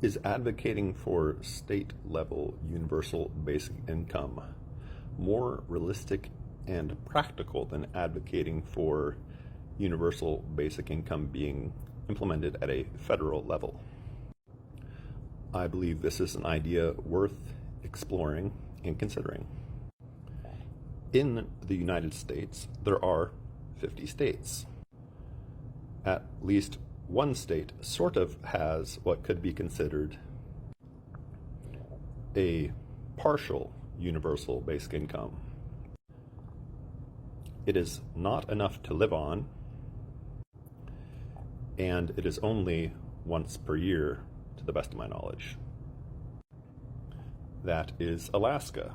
Is advocating for state-level universal basic income more realistic and practical than advocating for universal basic income being implemented at a federal level? I believe this is an idea worth exploring and considering. In the United States, there are 50 states. At least one state sort of has what could be considered a partial universal basic income. It is not enough to live on, and it is only once per year, to the best of my knowledge. That is Alaska.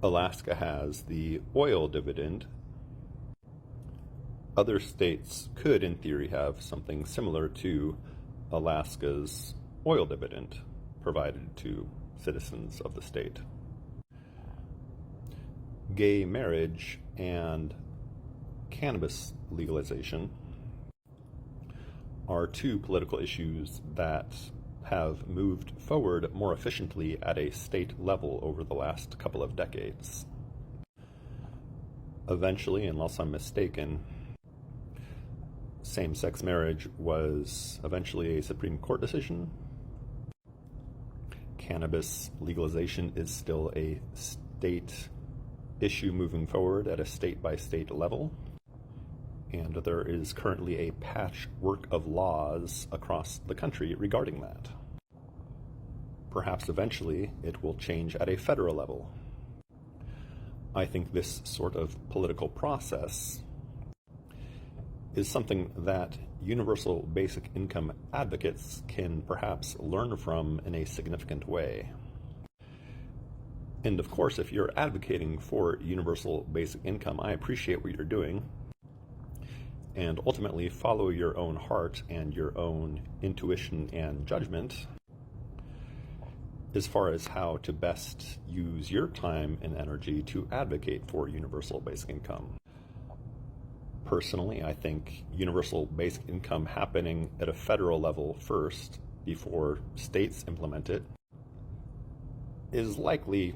Alaska has the oil dividend. Other states could, in theory, have something similar to Alaska's oil dividend provided to citizens of the state. Gay marriage and cannabis legalization are two political issues that have moved forward more efficiently at a state level over the last couple of decades. Eventually, unless I'm mistaken, same-sex marriage was eventually a Supreme Court decision. Cannabis legalization is still a state issue moving forward at a state-by-state level. And there is currently a patchwork of laws across the country regarding that. Perhaps eventually it will change at a federal level. I think this sort of political process is something that universal basic income advocates can perhaps learn from in a significant way. And of course, if you're advocating for universal basic income, I appreciate what you're doing. And ultimately follow your own heart and your own intuition and judgment as far as how to best use your time and energy to advocate for universal basic income. Personally, I think universal basic income happening at a federal level first before states implement it is likely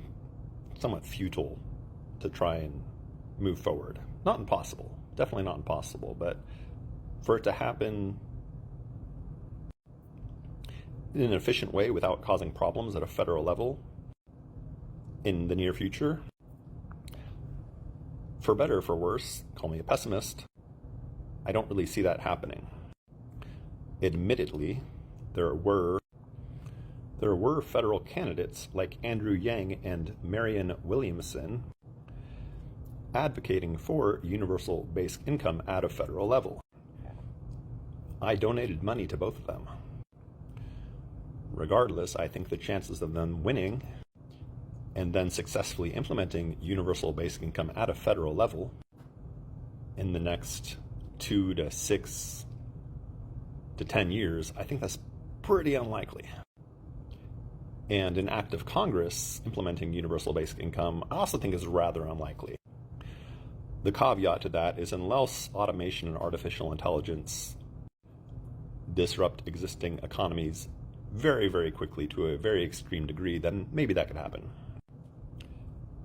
somewhat futile to try and move forward. Not impossible. Definitely not impossible, but for it to happen in an efficient way without causing problems at a federal level in the near future, for better or for worse, call me a pessimist, I don't really see that happening. Admittedly, there were federal candidates like Andrew Yang and Marianne Williamson advocating for universal basic income at a federal level. I donated money to both of them. Regardless, I think the chances of them winning and then successfully implementing universal basic income at a federal level in the next 2 to 6 to 10 years, I think that's pretty unlikely. And an act of Congress implementing universal basic income, I also think is rather unlikely. The caveat to that is unless automation and artificial intelligence disrupt existing economies very, very quickly to a very extreme degree, then maybe that could happen.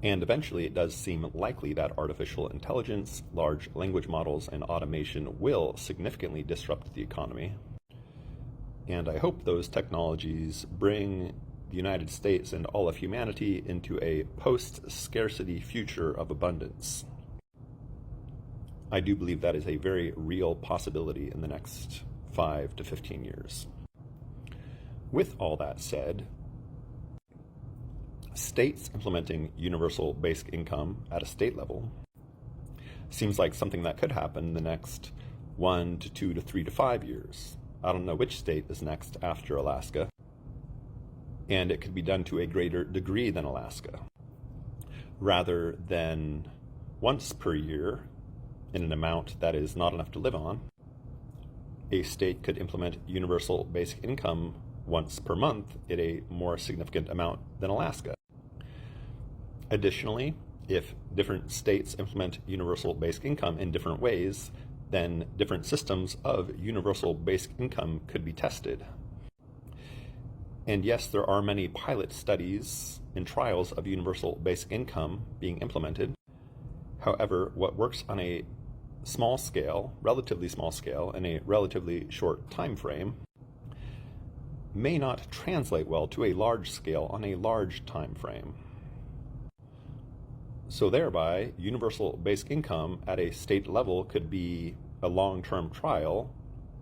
And eventually it does seem likely that artificial intelligence, large language models, and automation will significantly disrupt the economy. And I hope those technologies bring the United States and all of humanity into a post-scarcity future of abundance. I do believe that is a very real possibility in the next 5 to 15 years. With all that said, states implementing universal basic income at a state level seems like something that could happen in the next 1 to 2 to 3 to 5 years. I don't know which state is next after Alaska, and it could be done to a greater degree than Alaska. Rather than once per year in an amount that is not enough to live on, a state could implement universal basic income once per month at a more significant amount than Alaska. Additionally, if different states implement universal basic income in different ways, then different systems of universal basic income could be tested. And yes, there are many pilot studies and trials of universal basic income being implemented. However, what works on a small scale, relatively small scale, in a relatively short time frame, may not translate well to a large scale on a large time frame. So thereby, universal basic income at a state level could be a long-term trial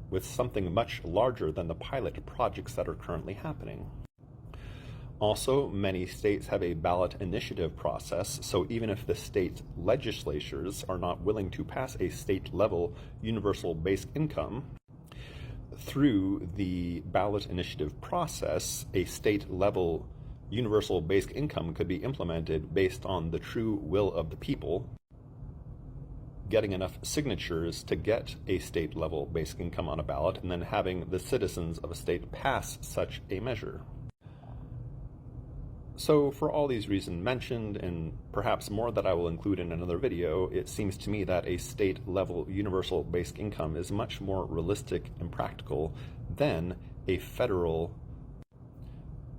with something much larger than the pilot projects that are currently happening. Also, many states have a ballot initiative process, so even if the state legislatures are not willing to pass a state-level universal basic income, through the ballot initiative process, a state-level universal basic income could be implemented based on the true will of the people, getting enough signatures to get a state-level basic income on a ballot, and then having the citizens of a state pass such a measure. So for all these reasons mentioned, and perhaps more that I will include in another video, it seems to me that a state-level universal basic income is much more realistic and practical than a federal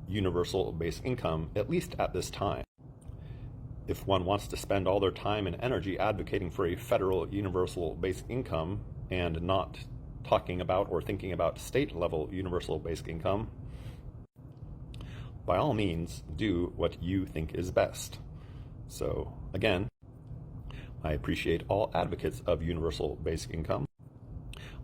universal basic income, at least at this time. If one wants to spend all their time and energy advocating for a federal universal basic income and not talking about or thinking about state-level universal basic income, by all means, do what you think is best. So, again, I appreciate all advocates of universal basic income.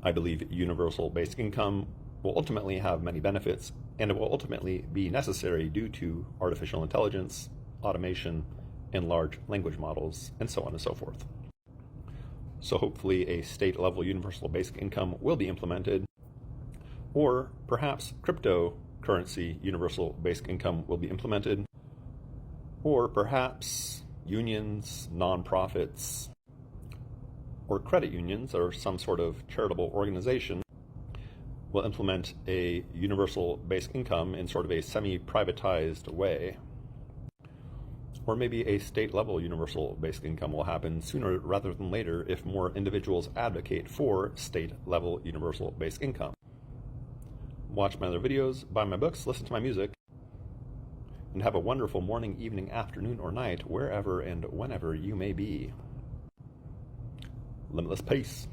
I believe universal basic income will ultimately have many benefits, and it will ultimately be necessary due to artificial intelligence, automation, and large language models, and so on and so forth. So hopefully a state-level universal basic income will be implemented, or perhaps cryptocurrency universal basic income will be implemented, or perhaps unions, nonprofits, or credit unions, or some sort of charitable organization will implement a universal basic income in sort of a semi-privatized way. Or maybe a state-level universal basic income will happen sooner rather than later if more individuals advocate for state-level universal basic income. Watch my other videos, buy my books, listen to my music, and have a wonderful morning, evening, afternoon, or night, wherever and whenever you may be. Limitless peace.